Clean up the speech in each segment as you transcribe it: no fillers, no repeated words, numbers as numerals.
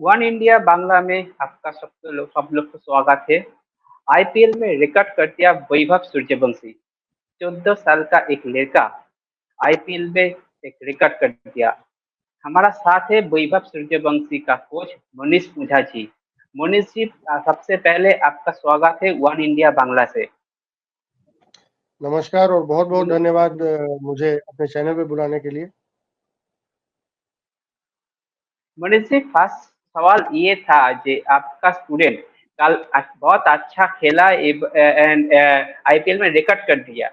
One India Bangla में आपका सब लोग को स्वागत है। आईपीएल में रिकॉर्ड कर दिया वैभव सूर्यवंशी। 14 साल का एक लड़का आईपीएल में एक रिकॉर्ड कर दिया। हमारा साथ है वैभव सूर्यवंशी का कोच मनीष ओझा जी। मनीष जी, सबसे पहले आपका स्वागत है वन इंडिया बांग्ला से। नमस्कार और बहुत-बहुत धन्यवाद मुझे अपने चैनल पे बुलाने के लिए। मनीष जी, फर्स्ट सवाल ये था कि आपका स्टूडेंट कल बहुत अच्छा खेला एंड आईपीएल में रिकॉर्ड कर दिया।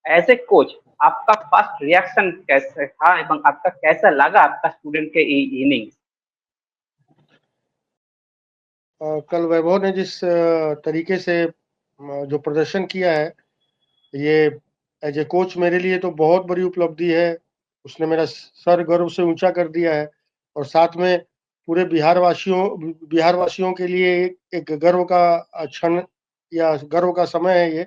एज ए कोच आपका फर्स्ट रिएक्शन कैसे था एवं आपका कैसा लगा आपका स्टूडेंट के इनिंग्स? कल वैभव ने जिस तरीके से जो प्रदर्शन किया है, ये एज ए कोच मेरे लिए तो बहुत बड़ी उपलब्धि है। उसने मेरा सर गर्व से ऊँचा कर दिया है और साथ में पूरे बिहार वासियों के लिए एक गर्व का क्षण या गर्व का समय है ये,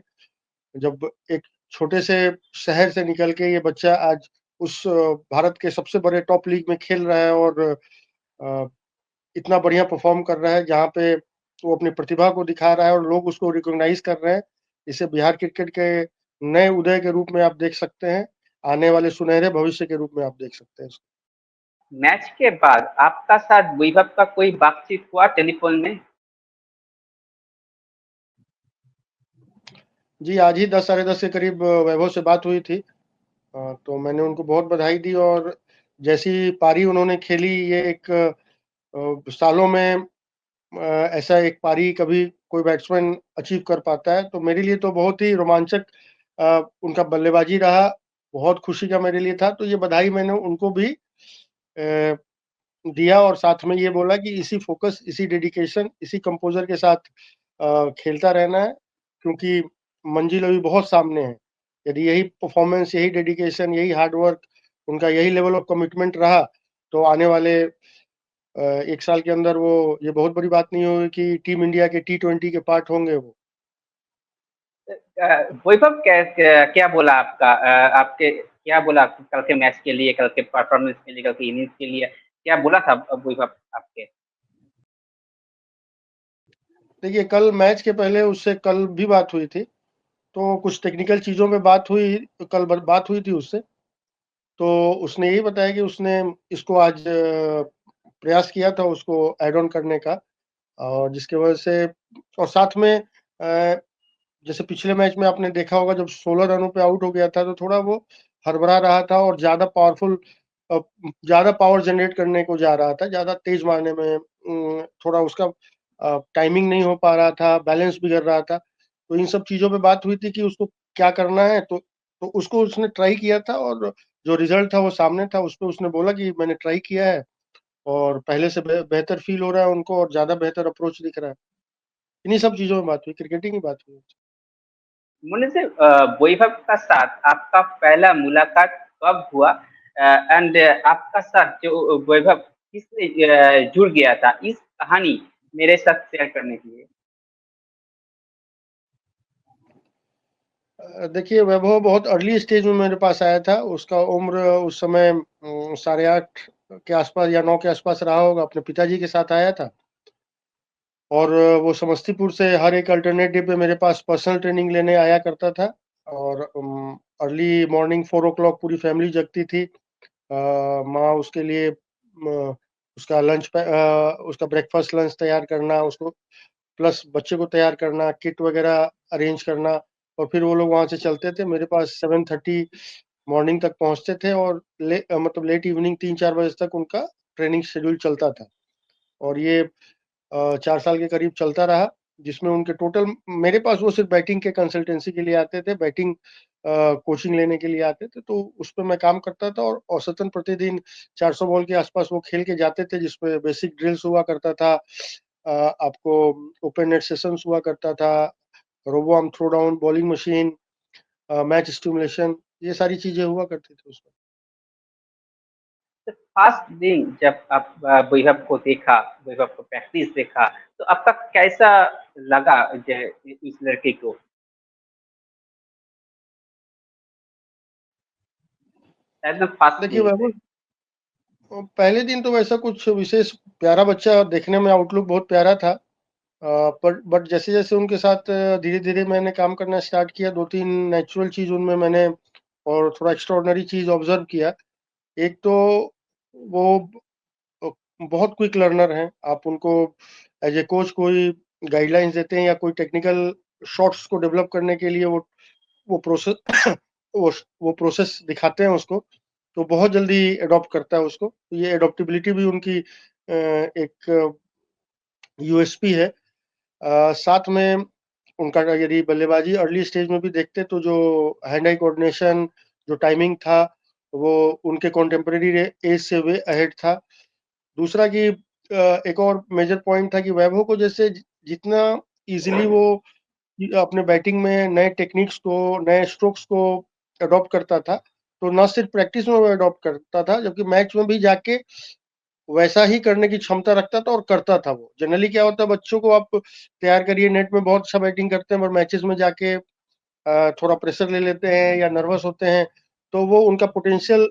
जब एक छोटे से शहर से निकल के ये बच्चा आज उस भारत के सबसे बड़े टॉप लीग में खेल रहा है और अ, इतना बढ़िया परफ़ॉर्म कर रहा है, जहाँ पे वो अपनी प्रतिभा को दिखा रहा है और लोग उसको रिकॉग्नाइज़ कर रहे हैं। इसे बिहार क्रिकेट के नए उदय के रूप में आप देख सकते हैं, आने वाले सुनहरे भविष्य के रूप में आप देख सकते हैं इसको। मैच के बाद आपका साथ वैभव का कोई बातचीत हुआ टेलीफोन में? जी, आज ही 10 साढ़े 10 के करीब वैभव से बात हुई थी। तो मैंने उनको बहुत बधाई दी और जैसी पारी उन्होंने खेली, ये एक सालों में ऐसा एक पारी कभी कोई बैट्समैन अचीव कर पाता है, तो मेरे लिए तो बहुत ही रोमांचक उनका बल्लेबाजी रहा, बहुत खुशी का मेरे लिए था। तो ये बधाई मैंने उनको भी दिया और साथ में ये बोला कि इसी फ़ोकस, इसी डेडिकेशन, इसी कंपोज़र के साथ खेलता रहना है, क्योंकि मंज़िल अभी बहुत सामने है। यदि यही परफ़ॉर्मेंस, यही डेडिकेशन, यही हार्ड वर्क, उनका यही लेवल ऑफ कमिटमेंट रहा, तो आने वाले 1 साल के अंदर वो ये बहुत बड़ी बात नहीं होगी कि टीम इंडिया के टी20 के पार्ट होंगे वो। वैभव क्या बोला आपके क्या बोला कल के मैच के लिए, कल के परफॉर्मेंस के लिए, कल के इनिंग्स के लिए क्या बोला था वैभव आपके? देखिए, कल मैच के पहले उससे कल भी बात हुई थी, तो कुछ टेक्निकल चीज़ों में बात हुई, कल ब बात हुई थी उससे। तो उसने यही बताया कि उसने इसको आज प्रयास किया था उसको ऐड ऑन करने का, और जिसकी वजह से और साथ में जैसे पिछले मैच में आपने देखा होगा, जब 16 रनों पे आउट हो गया था, तो थोड़ा वो हड़बड़ा रहा था और अ, ज़्यादा पावर जनरेट करने को जा रहा था, ज़्यादा तेज़ मारने में थोड़ा उसका टाइमिंग नहीं हो पा रहा था, बैलेंस बिगड़ रहा था। तो इन सब चीज़ों पे बात हुई थी कि उसको क्या करना है, तो उसको उसने ट्राई किया था और जो रिज़ल्ट था वो सामने था। उसपे उसने बोला कि मैंने ट्राई किया है और पहले से बेहतर फ़ील हो रहा है उनको और ज़्यादा बेहतर अप्रोच दिख रहा है। इन्हीं सब चीज़ों में बात हुई, क्रिकेटिंग की बात हुई। मुझे वैभव का साथ आपका पहला मुलाकात कब हुआ? एंड आपका साथ जो वैभव किसने जुड़ गया था, इस कहानी मेरे साथ शेयर करने के लिए। देखिए, वैभव बहुत अर्ली स्टेज में मेरे पास आया था। उसका उम्र उस समय साढ़े 8 के आसपास या 9 के आसपास रहा होगा। अपने पिताजी के साथ आया था और वो समस्तीपुर से हर एक अल्टरनेट डे पे मेरे पास पर्सनल ट्रेनिंग लेने आया करता था और अर्ली मॉर्निंग 4 ओ क्लॉक पूरी फैमिली जगती थी। माँ उसके लिए उसका उसका ब्रेकफ़ास्ट लंच तैयार करना, उसको प्लस बच्चे को तैयार करना, किट वगैरह अरेंज करना और फिर वो लोग वहाँ से चलते थे। मेरे पास 7:30 मॉर्निंग तक पहुँचते थे और मतलब लेट इवनिंग 3-4 बजे तक उनका ट्रेनिंग शेड्यूल चलता था और ये 4 साल के करीब चलता रहा, जिसमें उनके टोटल मेरे पास वो सिर्फ़ बैटिंग के कंसल्टेंसी के लिए आते थे, बैटिंग कोचिंग लेने के लिए आते थे, तो उस पे मैं काम करता था और औसतन प्रतिदिन 400 बॉल के आसपास वो खेल के जाते थे, जिसमें बेसिक ड्रिल्स हुआ करता था। आपको ओपन नेट सेशंस हुआ करता था, robo arm throw down, bowling machine, match stimulation, ये सारी चीज़ें हुआ करती थी उसमें। फर्स्ट दिन जब आप वैभव को देखा, वैभव को प्रैक्टिस देखा, तो आपका कैसा लगा इस लड़के को? एकदम फर्स्ट देखिए दिन वैभव से। पहले दिन तो वैसा कुछ विशेष प्यारा बच्चा, देखने में आउटलुक बहुत प्यारा था। पर बट जैसे-जैसे उनके साथ धीरे-धीरे मैंने काम करना स्टार्ट किया, 2-3 नेचुरल चीज़ उनमें मैंने और थोड़ा एक्स्ट्राऑर्डिनरी चीज़ ऑब्ज़र्व किया। एक तो वो अ, बहुत क्विक लर्नर हैं। आप उनको एज़ ए कोच कोई गाइडलाइंस देते हैं या कोई टेक्निकल शॉट्स को डेवलप करने के लिए वो प्रोसेस वो प्रोसेस दिखाते हैं उसको, तो बहुत जल्दी एडॉप्ट करता है उसको। तो ये एडॉप्टेबिलिटी भी उनकी एक यूएसपी है। साथ में उनका यदि बल्लेबाजी अर्ली स्टेज में भी देखते तो जो हैंड आई कोऑर्डिनेशन, जो टाइमिंग था, वो उनके कंटेम्परेरी एज से वे अहेड था। दूसरा कि एक और मेजर पॉइंट था कि वैभव को जैसे जितना ईज़िली वो अपने बैटिंग में नए टेक्निक्स को, नए स्ट्रोक्स को अडॉप्ट करता था, तो ना सिर्फ प्रैक्टिस में वो अडॉप्ट करता था, जबकि मैच में भी जाके वैसा ही करने की क्षमता रखता था और करता था वो। जनरली क्या होता है, बच्चों को आप तैयार करिए, नेट में बहुत अच्छा बैटिंग करते हैं पर मैचेस में जाके थोड़ा प्रेशर ले लेते हैं या नर्वस होते हैं, तो वो उनका पोटेंशियल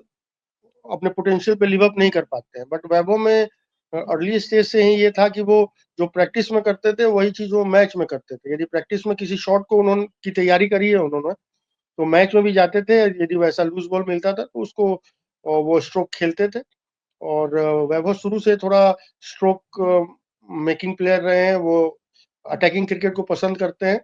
अपने पोटेंशियल पे लिव अप नहीं कर पाते हैं। बट वैभव में अर्ली स्टेज से ही ये था कि वो जो प्रैक्टिस में करते थे, वही चीज़ वो मैच में करते थे। यदि प्रैक्टिस में किसी शॉट को उन्होंने की तैयारी करी है उन्होंने, तो मैच में भी जाते थे, यदि वैसा लूज़ बॉल मिलता था तो उसको वो स्ट्रोक खेलते थे। और वैभव शुरू से थोड़ा स्ट्रोक मेकिंग प्लेयर रहे हैं, वो अटैकिंग क्रिकेट को पसंद करते हैं।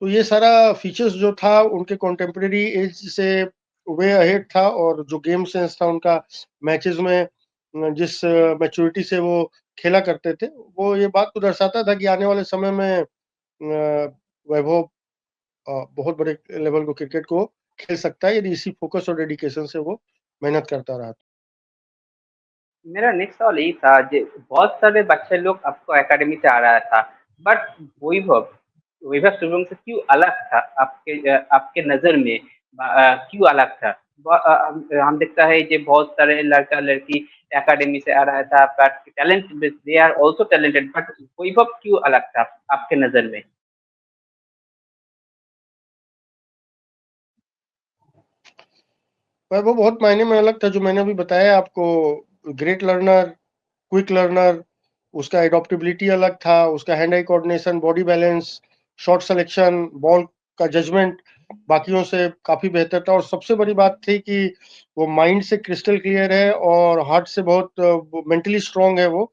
तो ये सारा फीचर्स जो था उनके कंटेम्परेरी एज से वे अहेड था, और जो गेम सेंस था उनका मैचेस में जिस मैच्योरिटी से वो खेला करते थे, वो ये बात तो दर्शाता था कि आने वाले समय में वैभव बहुत बड़े लेवल को क्रिकेट को खेल सकता है, यदि इसी फोकस और डेडिकेशन से वो मेहनत करता रहा। मेरा नेक्स्ट सवाल यही था जे बहुत सारे बच्चे लोग आपको एकेडमी से आ रहा था, बट वैभव वैभव सूर्यवंशी क्यों अलग था आपके नज़र में? क्यों अलग था? हम देखता है जे बहुत सारे लड़का-लड़की एकेडमी से आ रहा था, but talent they are also talented, but Vaibhav क्यों अलग था आपके नज़र में? पर वो बहुत मायने में अलग था, जो मैंने अभी बताया आपको। ग्रेट लर्नर, क्विक लर्नर, उसका एडॉप्टेबिलिटी अलग था, उसका hand eye coordination, body balance, shot selection, ball का जजमेंट बाकियों से काफ़ी बेहतर था। और सबसे बड़ी बात थी कि वो माइंड से क्रिस्टल क्लियर है और हार्ट से बहुत मेंटली स्ट्रांग है वो।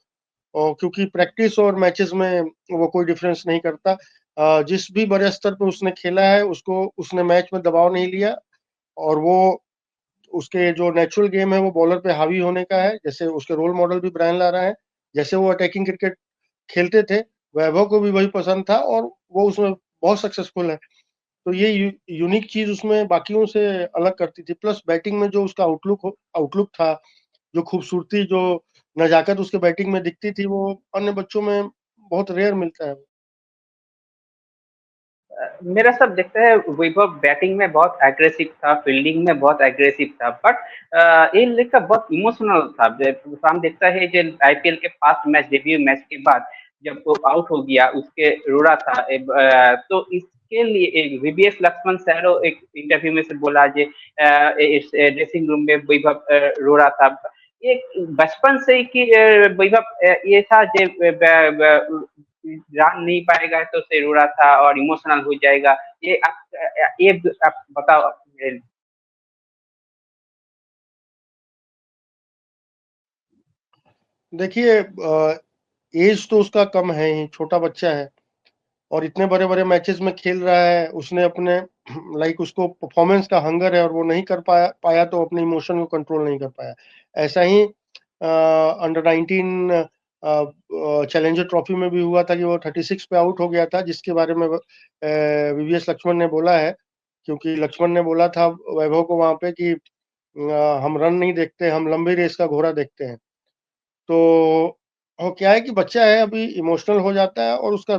और क्योंकि प्रैक्टिस और मैचेस में वो कोई डिफरेंस नहीं करता। जिस भी बड़े स्तर पे उसने खेला है, उसको उसने मैच में दबाव नहीं लिया, और वो उसके जो नेचुरल गेम है वो बॉलर पे हावी होने का है। जैसे उसके रोल मॉडल भी ब्रायन लारा है, जैसे वो अटैकिंग क्रिकेट खेलते थे, वैभव को भी वही पसंद था और वो उसमें बहुत सक्सेसफुल है। तो ये यूनिक चीज़ उसमें बाकियों से अलग करती थी। प्लस बैटिंग में जो उसका आउटलुक था, जो खूबसूरती, जो नज़ाकत उसके बैटिंग में दिखती थी, वो अन्य बच्चों में बहुत रेयर मिलता है। मेरा सब देखते हैं वैभव बैटिंग में बहुत एग्रेसिव था, फील्डिंग में बहुत एग्रेसिव था, बट ये लड़का बहुत इमोशनल था। हम देखता है जो आईपीएल के फर्स्ट मैच, डेब्यू मैच के बाद जब वो आउट हो गया, उसके रो रहा था। तो इसके लिए वीवीएस लक्ष्मण सैरो एक इंटरव्यू में से बोला जे ड्रेसिंग रूम में वैभव रो रहा था। एक बचपन से ही कि वैभव ये था जे जान नहीं पाएगा तो उसे रो रहा था और इमोशनल हो जाएगा। ये आप बताओ मेरे। देखिए एज तो उसका कम है ही, छोटा बच्चा है और इतने बड़े-बड़े मैचेस में खेल रहा है। उसने अपने लाइक उसको परफॉर्मेंस का हंगर है और वो नहीं कर पाया तो अपने इमोशन को कंट्रोल नहीं कर पाया। ऐसा ही अंडर 19 चैलेंजर ट्रॉफी में भी हुआ था कि वो 36 पे आउट हो गया था, जिसके बारे में वीवीएस लक्ष्मण ने बोला है, क्योंकि लक्ष्मण ने बोला था वैभव को वहाँ पे कि हम रन नहीं देखते, हम लंबी रेस का घोड़ा देखते हैं। तो वो क्या है कि बच्चा है, अभी इमोशनल हो जाता है और उसका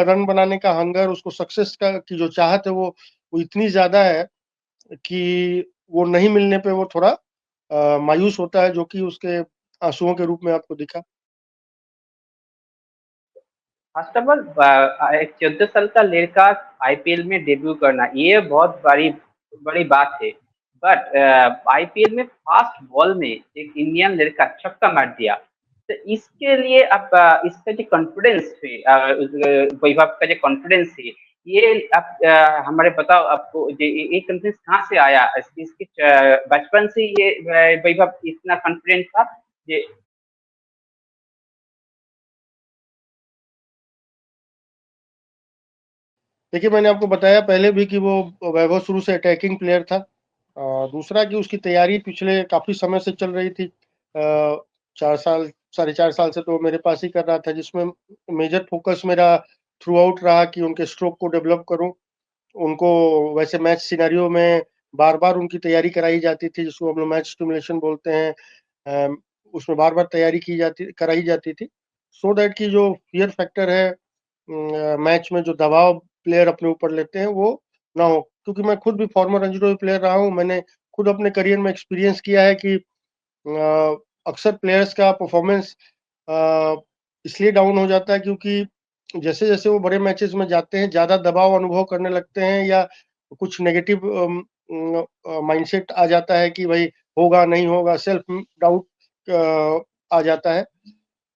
रन बनाने का हंगर, उसको सक्सेस का की जो चाहत है वो इतनी ज़्यादा है कि वो नहीं मिलने पे वो थोड़ा मायूस होता है, जो कि उसके आँसुओं के रूप में आपको दिखा। फर्स्ट ऑफ ऑल एक 14 साल का लड़का आईपीएल में डेब्यू करना ये बहुत बड़ी बड़ी बात है। बट आईपीएल में फास्ट बॉल में एक इंडियन लड़का छक्का मार दिया। तो इसके लिए अब इसका जो कॉन्फिडेंस है, वैभव का जो कॉन्फिडेंस है, ये आप हमारे बताओ आपको ये कॉन्फिडेंस कहाँ से आया? इसके बचपन से ये वैभव इतना कॉन्फिडेंट था ये? देखिए, मैंने आपको बताया पहले भी कि वो वैभव शुरू से अटैकिंग प्लेयर था। दूसरा कि उसकी तैयारी पिछले काफ़ी समय से चल रही थी। 4 साल, साढ़े 4 साल से तो मेरे पास ही कर रहा था, जिसमें मेजर फ़ोकस मेरा थ्रू आउट रहा कि उनके स्ट्रोक को डेवलप करूँ। उनको वैसे मैच सिनेरियो में बार-बार उनकी तैयारी कराई जाती थी, जिसको हम लोग मैच सिमुलेशन बोलते हैं। उसमें बार-बार तैयारी कराई जाती थी, सो दैट कि जो फ़ियर फैक्टर है मैच में जो दबाव प्लेयर अपने ऊपर लेते हैं वो ना हो। क्योंकि मैं खुद भी फॉर्मर रणजी ट्रॉफी प्लेयर रहा हूँ, मैंने खुद अपने करियर में एक्सपीरियंस किया है कि अक्सर प्लेयर्स का परफॉर्मेंस इसलिए डाउन हो जाता है क्योंकि जैसे-जैसे वो बड़े मैचेस में जाते हैं, ज़्यादा दबाव अनुभव करने लगते हैं या कुछ नेगेटिव माइंडसेट आ जाता है कि भाई होगा, नहीं होगा, सेल्फ डाउट आ जाता है।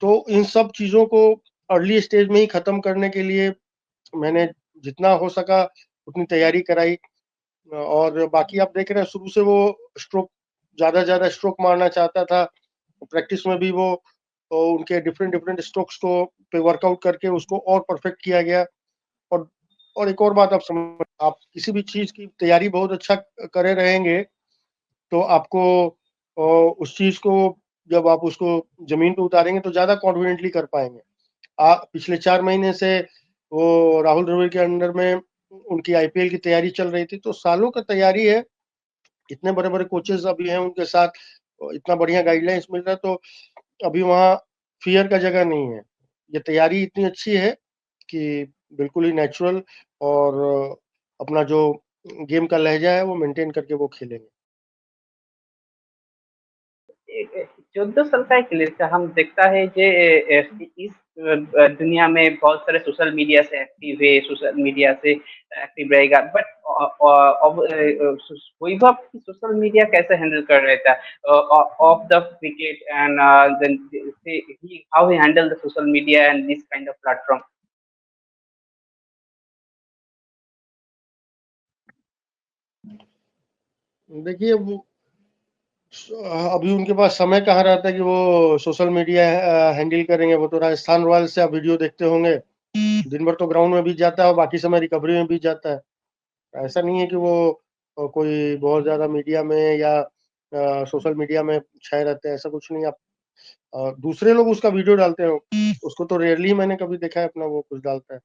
तो इन सब चीज़ों को अर्ली स्टेज में ही खत्म करने के लिए मैंने जितना हो सका उतनी तैयारी कराई। और बाकी आप देख रहे हैं शुरू से वो स्ट्रोक ज़्यादा स्ट्रोक मारना चाहता था। प्रैक्टिस में भी वो उनके डिफरेंट स्ट्रोक्स को पे वर्कआउट करके उसको और परफेक्ट किया गया। और एक और बात आप किसी भी चीज़ की तैयारी बहुत अच्छा करे रहेंगे, तो आपको उस चीज़ को जब आप उसको ज़मीन पे उतारेंगे तो ज़्यादा कॉन्फिडेंटली कर पाएँगे। पिछले 4 महीने से वो राहुल द्रविड़ के अंडर में उनकी आईपीएल की तैयारी चल रही थी, तो सालों का तैयारी है। इतने बड़े-बड़े कोचेज़ अभी हैं उनके साथ, इतना बढ़िया गाइडलाइंस मिल रहा है, तो अभी वहाँ फ़ियर का जगह नहीं है। ये तैयारी इतनी अच्छी है कि बिल्कुल ही नेचुरल और अपना जो गेम का लहज़ा है वो मेंटेन करके वो खेलेंगे। 14 साल का एक लड़का हम देखता है जे इस दुनिया में बहुत सारे सोशल मीडिया से एक्टिव है, सोशल मीडिया से एक्टिव रहेगा, बट अब वैभव सोशल मीडिया कैसे हैंडल कर रहा था off the cricket and then how he handle the social media and this kind of platform? देखिए वो अभी उनके पास समय कहाँ रहता है कि वो सोशल मीडिया हैंडल करेंगे। वो तो राजस्थान रॉयल्स से आप वीडियो देखते होंगे, दिन भर तो ग्राउंड में बीत जाता है और बाकी समय रिकवरी में बीत जाता है। ऐसा नहीं है कि वो कोई बहुत ज़्यादा मीडिया में या सोशल मीडिया में छाए रहते हैं, ऐसा कुछ नहीं। आप दूसरे लोग उसका वीडियो डालते हो, उसको तो रेयरली मैंने कभी देखा है अपना वो कुछ डालता है।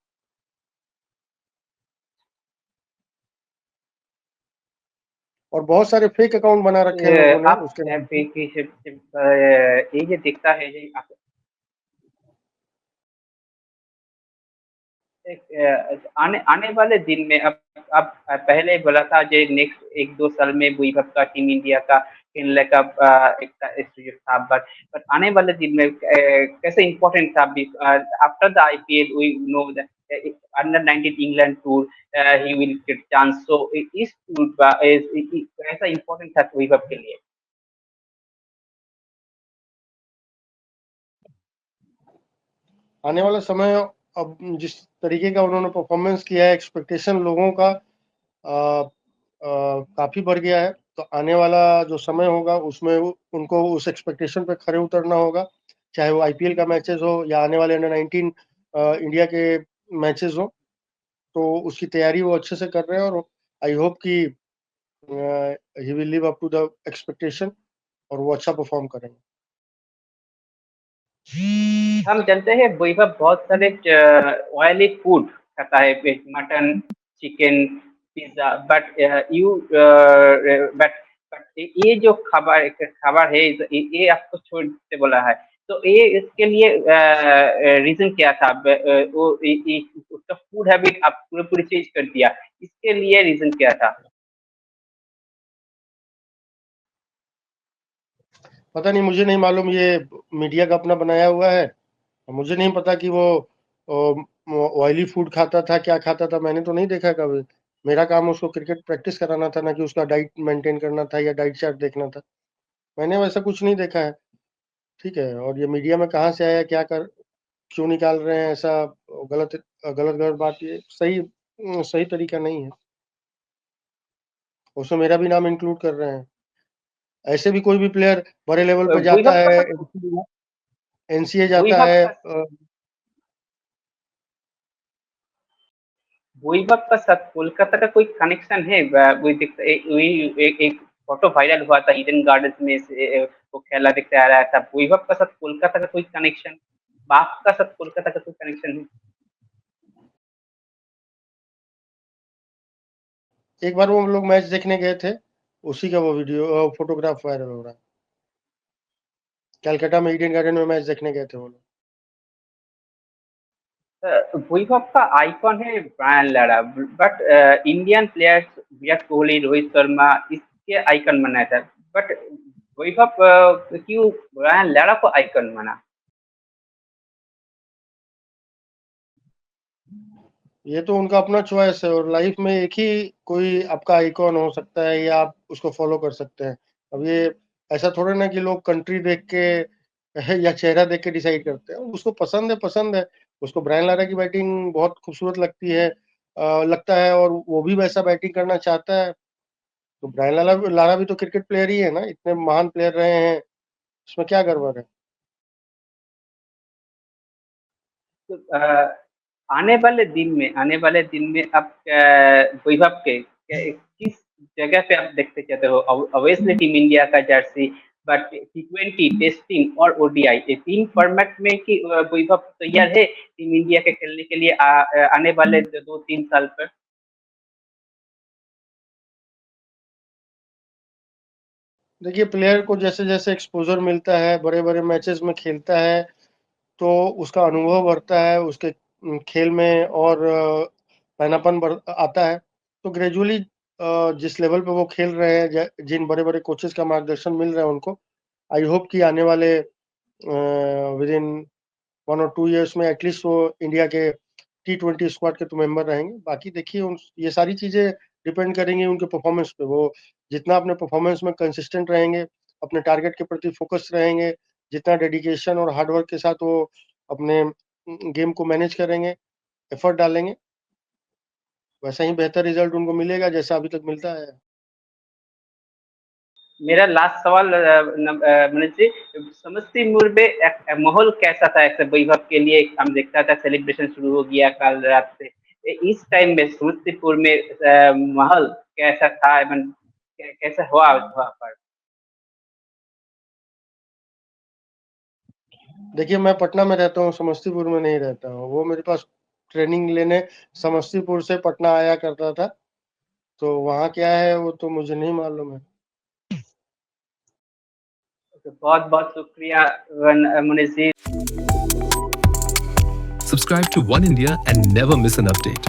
और बहुत सारे फेक अकाउंट बना रखे हैं लोगों ने आप उसके नाम पे। ये जो दिखता है ये आने आने वाले दिन में अब पहले बोला था जो नेक्स्ट 1-2 साल में वैभव का टीम इंडिया का खेलने का एक सुযোগ था, बट आने वाले दिन में कैसे इम्पोर्टेंट था? After the IPL we know that under 19 England tour he will get chance, so इस टूर का कैसा इम्पोर्टेंट था वैभव के लिए? आने वाला समय अब जिस तरीके का उन्होंने परफॉर्मेंस किया है, एक्सपेक्टेशन लोगों का काफ़ी बढ़ गया है। तो आने वाला जो समय होगा उसमें उनको उस एक्सपेक्टेशन पे खरे उतरना होगा, चाहे वो आईपीएल का मैचेस हो या आने वाले अंडर 19 इंडिया के मैचेस हो। तो उसकी तैयारी वो अच्छे से कर रहे हैं और आई होप कि he will live up to the expectation और वो अच्छा परफॉर्म करेंगे। हम जानते हैं वैभव बहुत सारे ऑयली फूड खाता है, मटन, चिकन, पिज्जा, बट ये जो खाबार खाबार है ये आपको छोड़ देते बोला है, तो ये इसके लिए रीजन क्या था? वो उसका फूड हैबिट आप पूरे पूरी चेंज कर दिया, इसके लिए रीजन क्या था? पता नहीं, मुझे नहीं मालूम, ये मीडिया का अपना बनाया हुआ है। मुझे नहीं पता कि वो ऑयली फूड खाता था, क्या खाता था, मैंने तो नहीं देखा कभी। मेरा काम उसको क्रिकेट प्रैक्टिस कराना था, ना कि उसका डाइट मेंटेन करना था या डाइट चार्ट देखना था। मैंने वैसा कुछ नहीं देखा है, ठीक है? और ये मीडिया में कहाँ से आया, क्यों निकाल रहे हैं ऐसा गलत बात, ये सही तरीका नहीं है। उसमें मेरा भी नाम इंक्लूड कर रहे हैं। ऐसे भी कोई भी प्लेयर बड़े लेवल पे जाता वैभव का है, साथ एनसीए जाता वैभव है, का वैभव का साथ कोलकाता का कोई कनेक्शन है? एक फोटो वायरल हुआ था ईडन गार्डन्स में से, वो खेला दिखते आ रहा था। वैभव का साथ कोलकाता का कोई कनेक्शन, बाप का साथ कोलकाता का कोई कनेक्शन है? एक बार वो लोग मैच देखने गए थे, उसी का वो वीडियो फोटोग्राफ वायरल हो रहा है। कलकत्ता में ईडन गार्डन में मैच देखने गए थे वो लोग। वैभव का आइकॉन है Brian Lara, but Indian players Virat Kohli, Rohit Sharma इसके आइकन बनाया था, बट वैभव क्यों ब्रायन लारा को आइकन बना? ये तो उनका अपना चॉइस है, और लाइफ में एक ही कोई आपका आइकॉन हो सकता है या आप उसको फॉलो कर सकते हैं। अब ये ऐसा थोड़ा ना कि लोग कंट्री देख के या चेहरा देख के डिसाइड करते हैं। उसको पसंद है। उसको ब्रायन लारा की बैटिंग बहुत खूबसूरत लगती है, लगता है, और वो भी वैसा बैटिंग करना चाहता है। तो ब्रायन लारा भी तो क्रिकेट प्लेयर ही है ना, इतने महान प्लेयर रहे हैं, उसमें क्या गड़बड़ है? तो, आने वाले दिन में आप वैभव के किस जगह पे आप देखते चाहते हो? ऑब्वियसली टीम इंडिया का जर्सी, बट T20, टेस्टिंग और ओडीआई, ये 3 फॉर्मेट में कि वैभव तैयार है टीम इंडिया के खेलने के लिए आने वाले 2-3 साल पर? देखिए, प्लेयर को जैसे-जैसे एक्सपोज़र मिलता है, बड़े-बड़े मैचेज़ में खेलता है, तो उसका अनुभव बढ़ता है, उसके खेल में और पैनापन आता है। तो ग्रेजुअली जिस लेवल पे वो खेल रहे हैं, जिन बड़े-बड़े कोचेज़ का मार्गदर्शन मिल रहा है उनको, आई होप कि आने वाले विदिन 1 और 2 इयर्स में एटलीस्ट वो इंडिया के T20 स्क्वाड के तो मेंबर रहेंगे। बाकी देखिए, ये सारी चीज़ें डिपेंड करेंगी उनके परफॉर्मेंस पे। वो जितना अपने परफॉर्मेंस में कंसिस्टेंट रहेंगे, अपने टारगेट के प्रति फ़ोकस रहेंगे, जितना डेडिकेशन और हार्ड वर्क के साथ वो अपने गेम को मैनेज करेंगे, एफर्ट डालेंगे, वैसा ही बेहतर रिज़ल्ट उनको मिलेगा जैसा अभी तक मिलता है। मेरा लास्ट सवाल मनोज जी, समस्तीपुर में माहौल कैसा था ऐसे वैभव के लिए? हम देखता था सेलिब्रेशन शुरू हो गया कल रात से। इस टाइम में समस्तीपुर में माहौल कैसा था? कैसा हुआ वहाँ पर? देखिए, मैं पटना में रहता हूँ, समस्तीपुर में नहीं रहता हूँ। वो मेरे पास ट्रेनिंग लेने समस्तीपुर से पटना आया करता था, तो वहाँ क्या है वो तो मुझे नहीं मालूम है। तो बहुत बहुत शुक्रिया Manoj ji. Subscribe to One India and never miss an update.